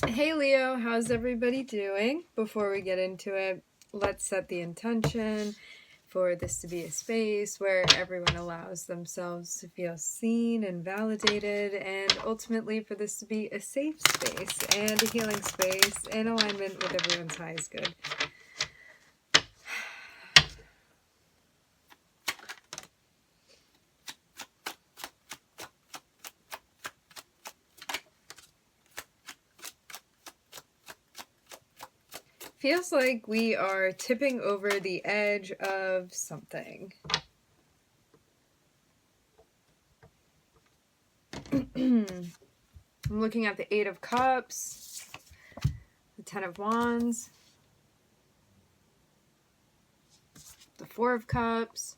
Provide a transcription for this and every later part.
Hey Leo, how's everybody doing? Before we get into it, let's set the intention for this to be a space where everyone allows themselves to feel seen and validated, and ultimately for this to be a safe space and a healing space in alignment with everyone's highest good. Feels like we are tipping over the edge of something. I'm looking at the Eight of Cups, the Ten of Wands, the Four of Cups,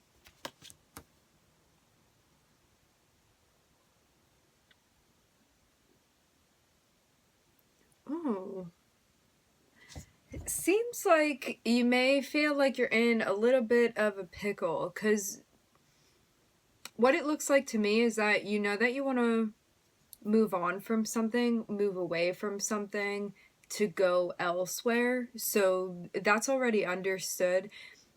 oh, it seems like you may feel like you're in a little bit of a pickle, because what it looks like to me is that you know that you want to move on from something, move away from something to go elsewhere. So that's already understood.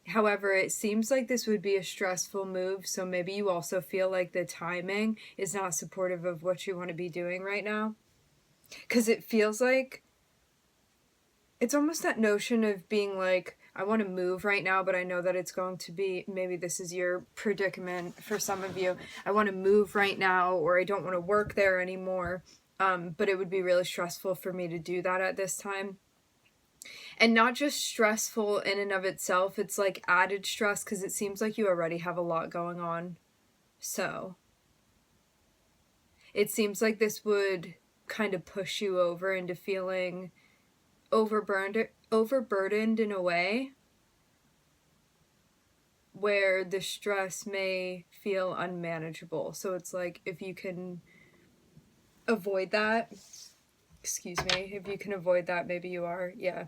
However, it seems like this would be a stressful move, so maybe you also feel like the timing is not supportive of what you want to be doing right now. Because it feels like it's almost that notion of being like, I want to move right now, but I know that it's going to be, maybe this is your predicament for some of you. I want to move right now, or I don't want to work there anymore. But it would be really stressful for me to do that at this time. And not just stressful in and of itself, it's like added stress because it seems like you already have a lot going on. So it seems like this would kind of push you over into feeling overburdened in a way where the stress may feel unmanageable. So it's like, if you can avoid that, if you can avoid that, maybe you are, yeah.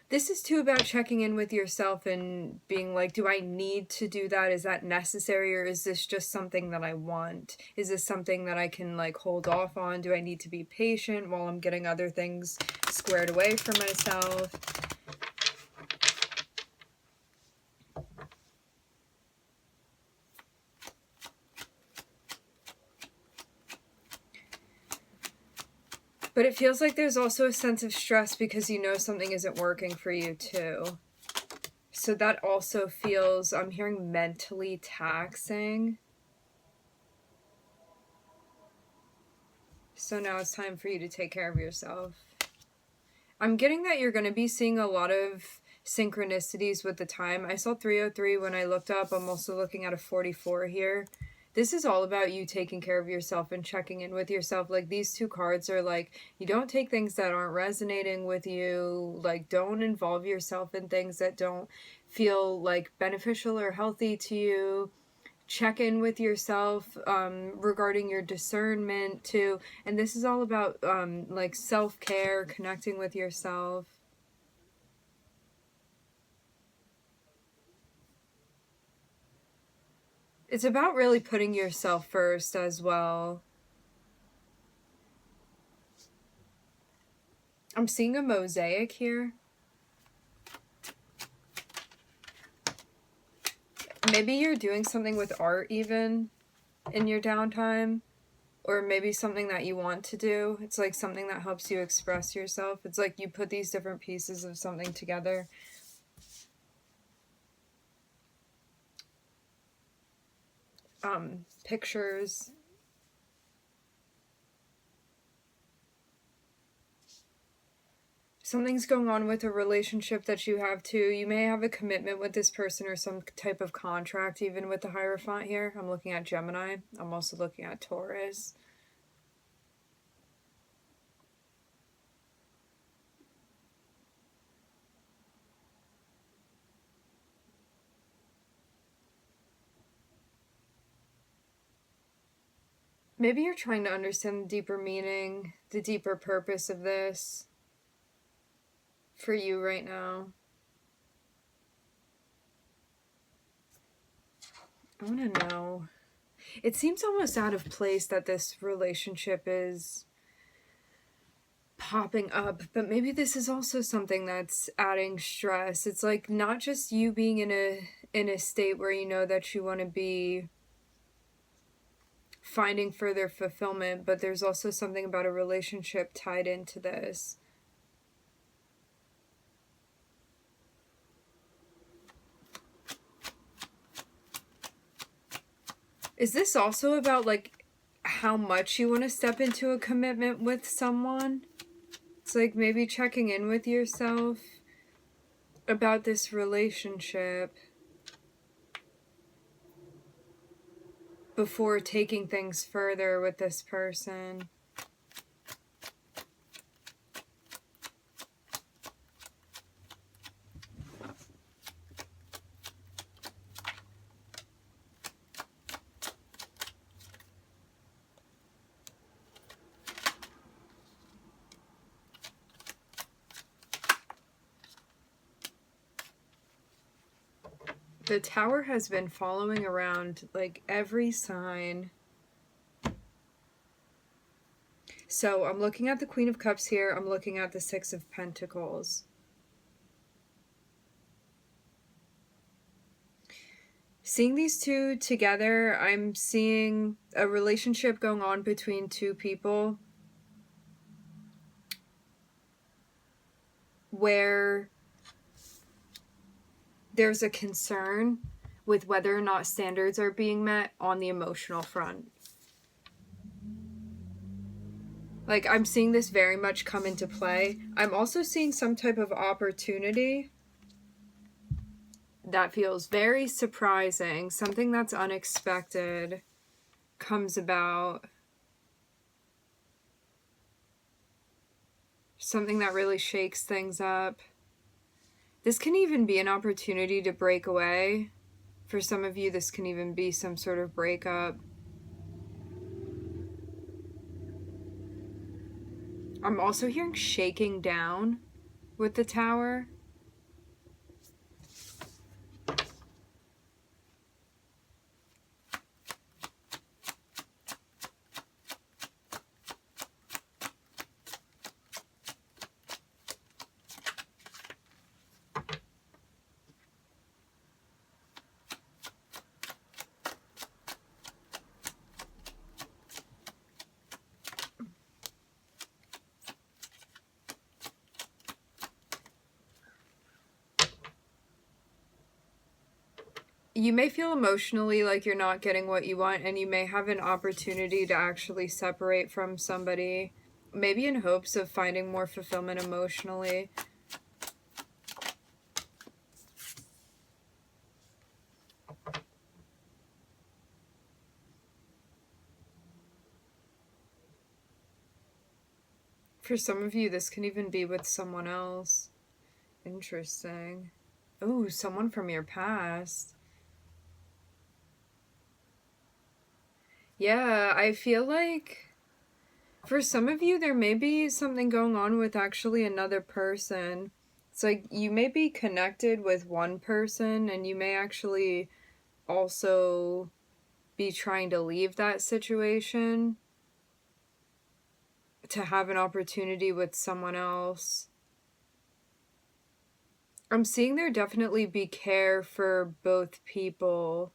This is too about checking in with yourself and being like, do I need to do that? Is that necessary? Or is this just something that I want? Is this something that I can like hold off on? Do I need to be patient while I'm getting other things squared away for myself? But it feels like there's also a sense of stress because you know something isn't working for you too. So that also feels, I'm hearing mentally taxing. So now it's time for you to take care of yourself. I'm getting that you're going to be seeing a lot of synchronicities with the time. I saw 303 when I looked up. I'm also looking at a 44 here. This is all about you taking care of yourself and checking in with yourself. Like, these two cards are like, you don't take things that aren't resonating with you. Like, don't involve yourself in things that don't feel like beneficial or healthy to you. Check in with yourself regarding your discernment too. And this is all about like self-care, connecting with yourself. It's about really putting yourself first as well. I'm seeing a mosaic here. Maybe you're doing something with art even in your downtime, or maybe something that you want to do. It's like something that helps you express yourself. It's like you put these different pieces of something together. Pictures. Something's going on with a relationship that you have too. You may have a commitment with this person or some type of contract even with the Hierophant here. I'm looking at Gemini. I'm also looking at Taurus. Maybe you're trying to understand the deeper meaning, the deeper purpose of this for you right now. I want to know. It seems almost out of place that this relationship is popping up, but maybe this is also something that's adding stress. It's like not just you being in a state where you know that you want to be finding further fulfillment, but there's also something about a relationship tied into this. Is this also about like how much you want to step into a commitment with someone? It's like maybe checking in with yourself about this relationship before taking things further with this person. The Tower has been following around like every sign. So I'm looking at the Queen of Cups here. I'm looking at the Six of Pentacles. Seeing these two together, I'm seeing a relationship going on between two people where there's a concern with whether or not standards are being met on the emotional front. Like, I'm seeing this very much come into play. I'm also seeing some type of opportunity that feels very surprising. Something that's unexpected comes about. Something that really shakes things up. This can even be an opportunity to break away. For some of you, this can even be some sort of breakup. I'm also hearing shaking down with the Tower. You may feel emotionally like you're not getting what you want, and you may have an opportunity to actually separate from somebody, maybe in hopes of finding more fulfillment emotionally. For some of you, this can even be with someone else. Interesting. Ooh, someone from your past. Yeah, I feel like for some of you, there may be something going on with actually another person. It's like you may be connected with one person and you may actually also be trying to leave that situation to have an opportunity with someone else. I'm seeing there definitely be care for both people.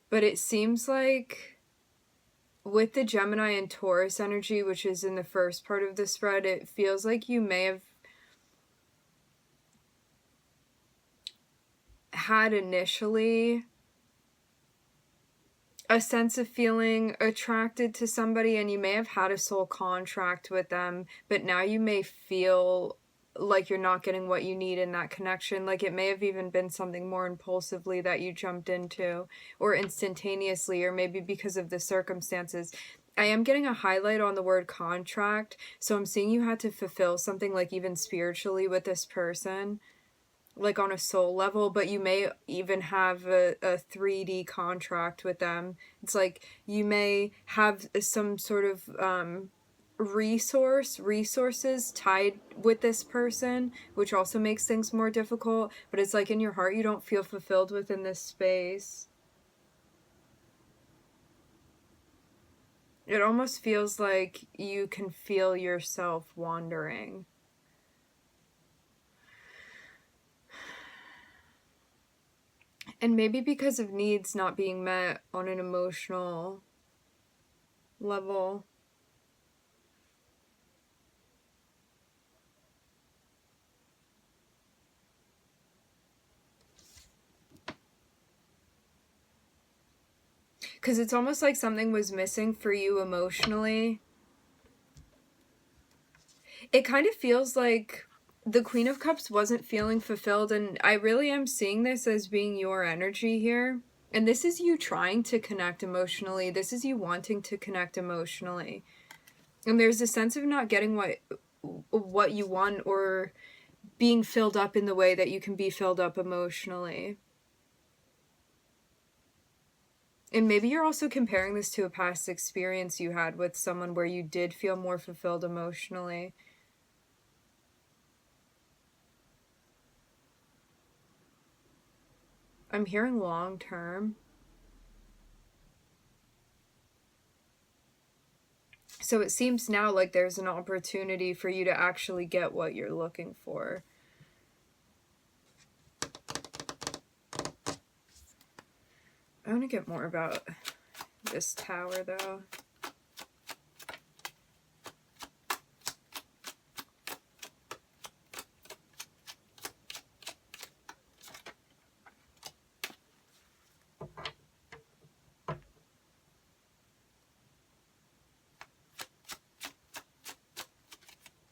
But it seems like with the Gemini and Taurus energy, which is in the first part of the spread, it feels like you may have had initially a sense of feeling attracted to somebody, and you may have had a soul contract with them, but now you may feel like you're not getting what you need in that connection. Like it may have even been something more impulsively that you jumped into, or instantaneously, or maybe because of the circumstances. I am getting a highlight on the word contract, so I'm seeing you had to fulfill something like even spiritually with this person, like on a soul level, but you may even have a 3D contract with them. It's like you may have some sort of resources tied with this person, which also makes things more difficult, but it's like in your heart you don't feel fulfilled within this space. It almost feels like you can feel yourself wandering. And maybe because of needs not being met on an emotional level. Because it's almost like something was missing for you emotionally. It kind of feels like the Queen of Cups wasn't feeling fulfilled, and I really am seeing this as being your energy here. And this is you trying to connect emotionally. This is you wanting to connect emotionally. And there's a sense of not getting what you want, or being filled up in the way that you can be filled up emotionally. And maybe you're also comparing this to a past experience you had with someone where you did feel more fulfilled emotionally. I'm hearing long term. So it seems now like there's an opportunity for you to actually get what you're looking for. I want to get more about this tower, though.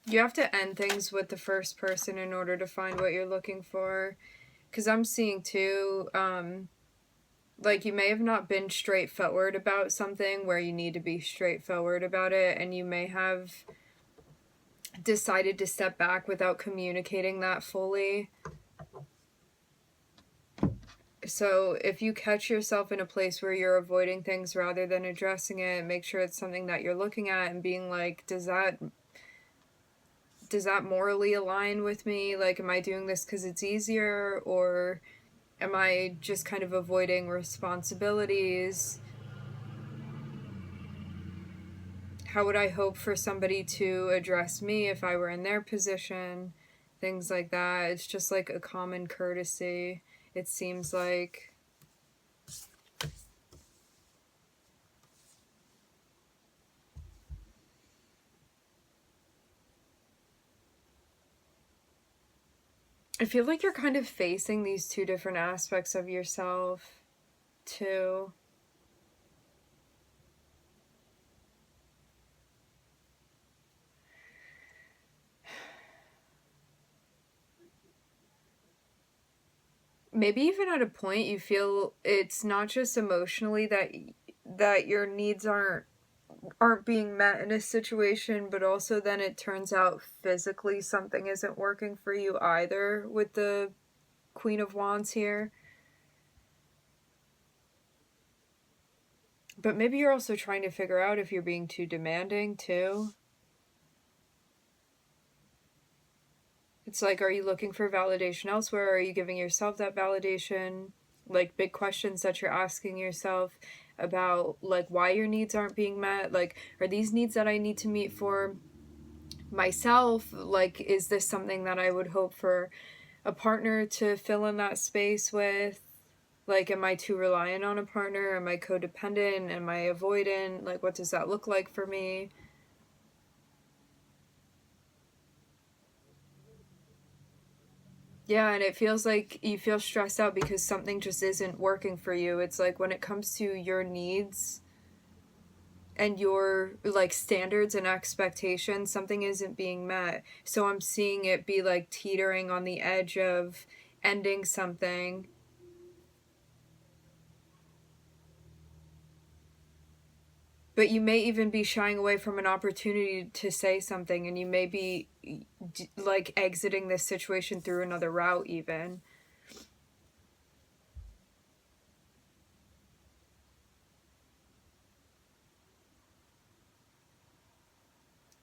You have to end things with the first person in order to find what you're looking for. Because I'm seeing, too, like you may have not been straightforward about something where you need to be straightforward about it, and you may have decided to step back without communicating that fully. So if you catch yourself in a place where you're avoiding things rather than addressing it, make sure it's something that you're looking at and being like, does that morally align with me? Like, am I doing this because it's easier, or am I just kind of avoiding responsibilities? How would I hope for somebody to address me if I were in their position? Things like that. It's just like a common courtesy, it seems like. I feel like you're kind of facing these two different aspects of yourself, too. Maybe even at a point you feel it's not just emotionally that your needs aren't being met in a situation, but also then it turns out physically something isn't working for you either with the Queen of Wands here. But maybe you're also trying to figure out if you're being too demanding too. It's like, are you looking for validation elsewhere? Are you giving yourself that validation? Like, big questions that you're asking yourself about, like, why your needs aren't being met. Like, are these needs that I need to meet for myself? Like, is this something that I would hope for a partner to fill in that space with? Like, am I too reliant on a partner? Am I codependent? Am I avoidant? Like, what does that look like for me? Yeah, and it feels like you feel stressed out because something just isn't working for you. It's like when it comes to your needs and your like standards and expectations, something isn't being met. So I'm seeing it be like teetering on the edge of ending something. But you may even be shying away from an opportunity to say something, and you may be like exiting this situation through another route even.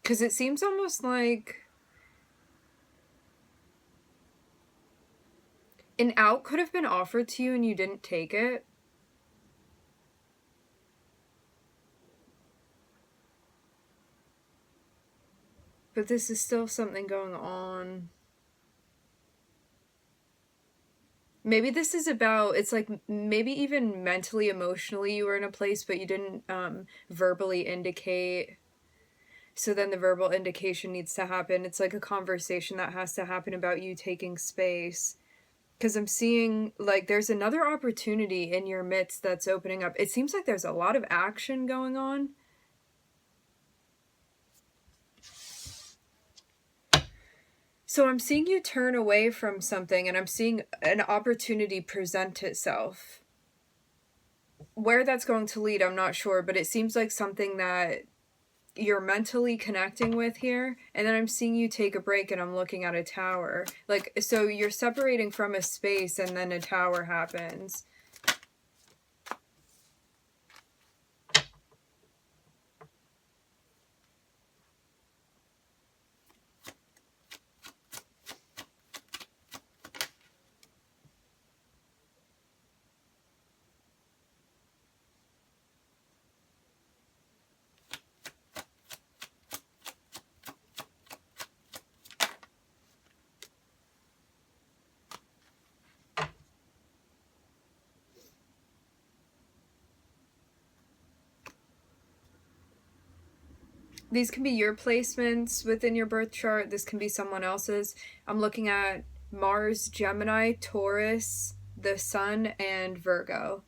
Because it seems almost like an out could have been offered to you and you didn't take it. But this is still something going on. Maybe this is about, it's like maybe even mentally, emotionally you were in a place, but you didn't verbally indicate. So then the verbal indication needs to happen. It's like a conversation that has to happen about you taking space. Because I'm seeing like there's another opportunity in your midst that's opening up. It seems like there's a lot of action going on. So I'm seeing you turn away from something and I'm seeing an opportunity present itself. Where that's going to lead, I'm not sure, but it seems like something that you're mentally connecting with here. And then I'm seeing you take a break and I'm looking at a tower. Like, so you're separating from a space and then a tower happens. These can be your placements within your birth chart. This can be someone else's. I'm looking at Mars, Gemini, Taurus, the Sun, and Virgo.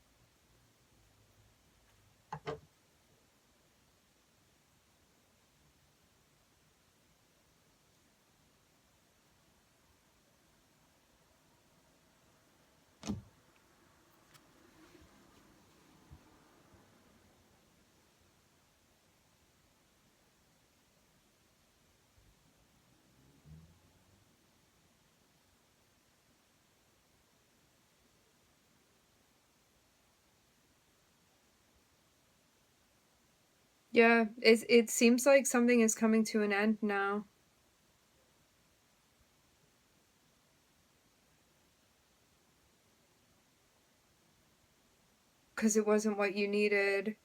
Yeah, it seems like something is coming to an end now. Because it wasn't what you needed.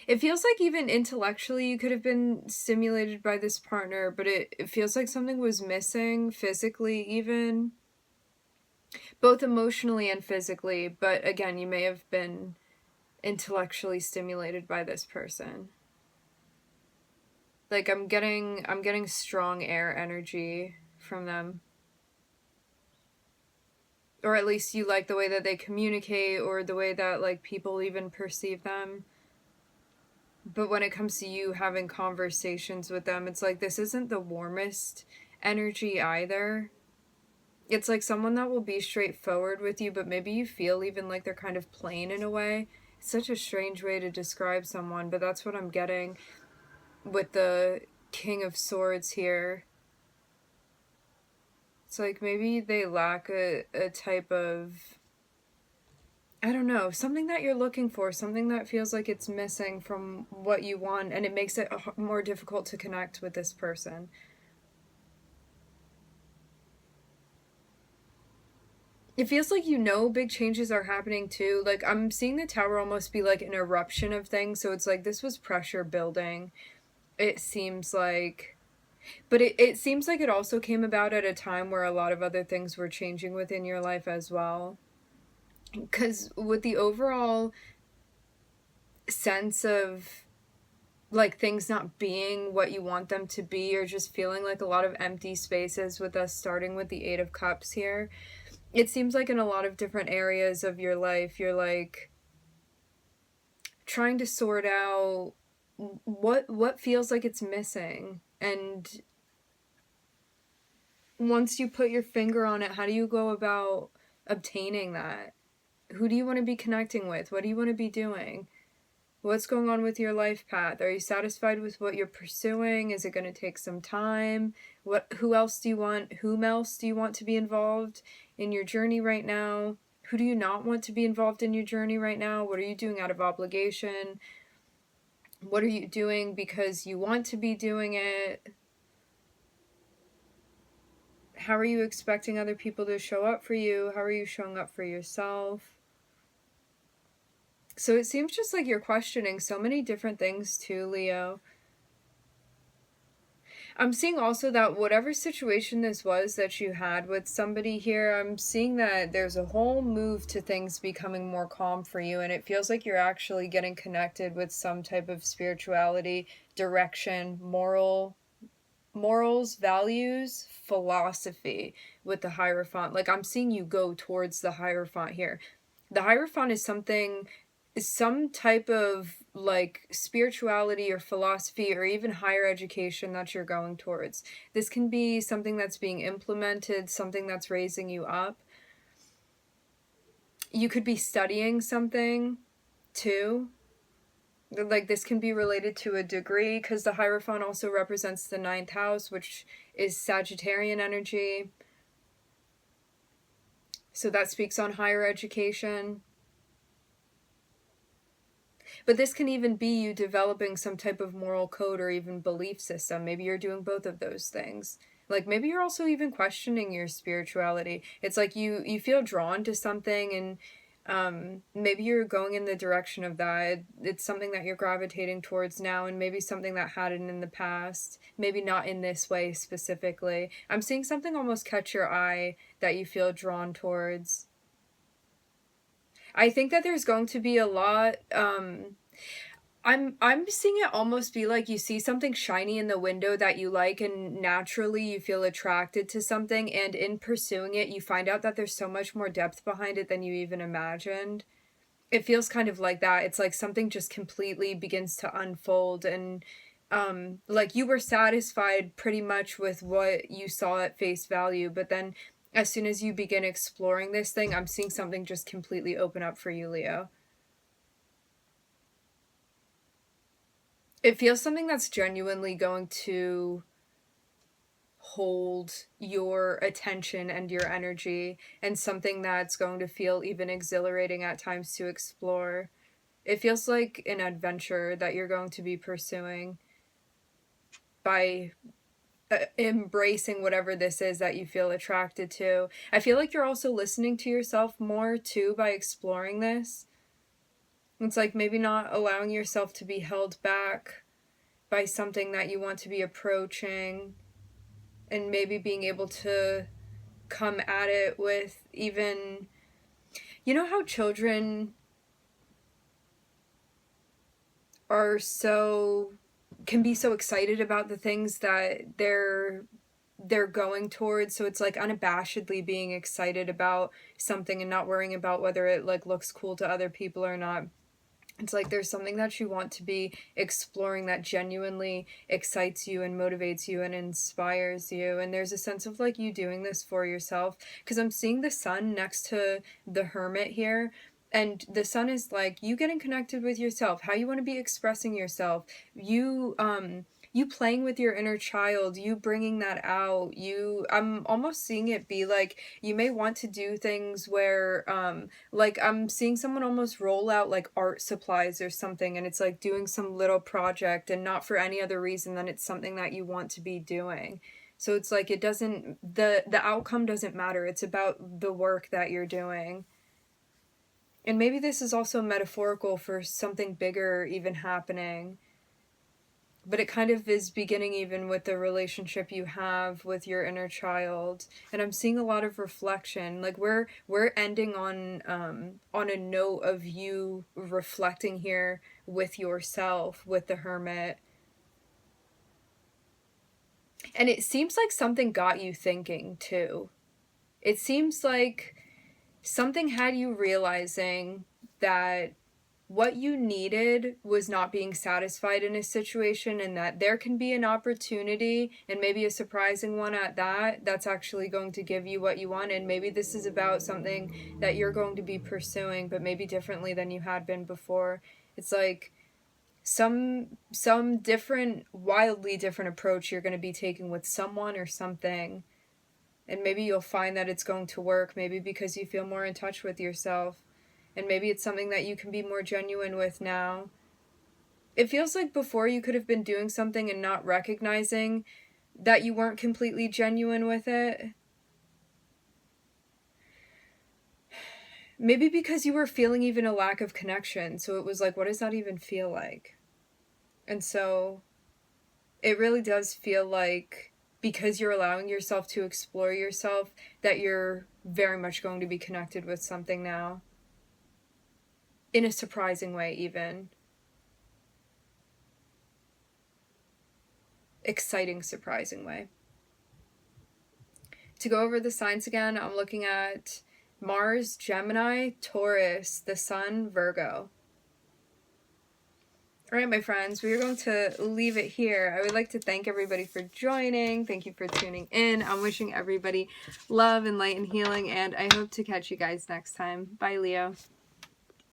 It feels like even intellectually you could have been stimulated by this partner, but it feels like something was missing physically, even. Both emotionally and physically, but again, you may have been intellectually stimulated by this person. Like I'm getting strong air energy from them. Or at least you like the way that they communicate or the way that like people even perceive them. But when it comes to you having conversations with them, it's like this isn't the warmest energy either. It's like someone that will be straightforward with you, but maybe you feel even like they're kind of plain in a way. It's such a strange way to describe someone, but that's what I'm getting with the King of Swords here. It's like maybe they lack a type of, I don't know, something that you're looking for, something that feels like it's missing from what you want, and it makes it more difficult to connect with this person. It feels like you know big changes are happening too. Like I'm seeing the tower almost be like an eruption of things, so it's like this was pressure building. It seems like, but it seems like it also came about at a time where a lot of other things were changing within your life as well. Because with the overall sense of like things not being what you want them to be, or just feeling like a lot of empty spaces with us starting with the Eight of Cups here, it seems like in a lot of different areas of your life, you're like trying to sort out what feels like it's missing. And once you put your finger on it, how do you go about obtaining that? Who do you want to be connecting with? What do you want to be doing? What's going on with your life path? Are you satisfied with what you're pursuing? Is it going to take some time? Whom else do you want to be involved in your journey right now? Who do you not want to be involved in your journey right now? What are you doing out of obligation? What are you doing because you want to be doing it? How are you expecting other people to show up for you? How are you showing up for yourself? So it seems just like you're questioning so many different things too, Leo. I'm seeing also that whatever situation this was that you had with somebody here, I'm seeing that there's a whole move to things becoming more calm for you, and it feels like you're actually getting connected with some type of spirituality, direction, morals, values, philosophy with the Hierophant. Like, I'm seeing you go towards the Hierophant here. The Hierophant is some type of like spirituality or philosophy or even higher education that you're going towards. This can be something that's being implemented, something that's raising you up. You could be studying something too. Like, this can be related to a degree, because the Hierophant also represents the ninth house, which is Sagittarian energy. So that speaks on higher education. But this can even be you developing some type of moral code or even belief system. Maybe you're doing both of those things. Like, maybe you're also even questioning your spirituality. It's like you feel drawn to something, and maybe you're going in the direction of that. It's something that you're gravitating towards now, and maybe something that hadn't in the past. Maybe not in this way specifically. I'm seeing something almost catch your eye that you feel drawn towards. I think that there's going to be a lot. I'm seeing it almost be like you see something shiny in the window that you like, and naturally you feel attracted to something, and in pursuing it you find out that there's so much more depth behind it than you even imagined. It feels kind of like that. It's like something just completely begins to unfold, and like you were satisfied pretty much with what you saw at face value, but then as soon as you begin exploring this thing, I'm seeing something just completely open up for you, Leo. It feels something that's genuinely going to hold your attention and your energy, and something that's going to feel even exhilarating at times to explore. It feels like an adventure that you're going to be pursuing by embracing whatever this is that you feel attracted to. I feel like you're also listening to yourself more too by exploring this. It's like maybe not allowing yourself to be held back by something that you want to be approaching, and maybe being able to come at it with even, you know how children are so, can be so excited about the things that they're going towards, so it's like unabashedly being excited about something and not worrying about whether it like looks cool to other people or not. It's like there's something that you want to be exploring that genuinely excites you and motivates you and inspires you. And there's a sense of like you doing this for yourself. Because I'm seeing the sun next to the hermit here. And the sun is like you getting connected with yourself, how you want to be expressing yourself. You playing with your inner child, you bringing that out. I'm almost seeing it be like you may want to do things where like I'm seeing someone almost roll out like art supplies or something, and it's like doing some little project and not for any other reason than it's something that you want to be doing. So it's like it doesn't, the outcome doesn't matter. It's about the work that you're doing. And maybe this is also metaphorical for something bigger even happening. But it kind of is beginning even with the relationship you have with your inner child. And I'm seeing a lot of reflection. Like we're ending on a note of you reflecting here with yourself, with the hermit. And it seems like something got you thinking too. It seems like something had you realizing that what you needed was not being satisfied in a situation, and that there can be an opportunity, and maybe a surprising one at that, that's actually going to give you what you want. And maybe this is about something that you're going to be pursuing, but maybe differently than you had been before. It's like some different, wildly different approach you're going to be taking with someone or something. And maybe you'll find that it's going to work, maybe because you feel more in touch with yourself. And maybe it's something that you can be more genuine with now. It feels like before you could have been doing something and not recognizing that you weren't completely genuine with it. Maybe because you were feeling even a lack of connection. So it was like, what does that even feel like? And so it really does feel like, because you're allowing yourself to explore yourself, that you're very much going to be connected with something now. In a surprising way, even. Exciting, surprising way. To go over the signs again, I'm looking at Mars, Gemini, Taurus, the Sun, Virgo. All right, my friends, we are going to leave it here. I would like to thank everybody for joining. Thank you for tuning in. I'm wishing everybody love and light and healing, and I hope to catch you guys next time. Bye, Leo.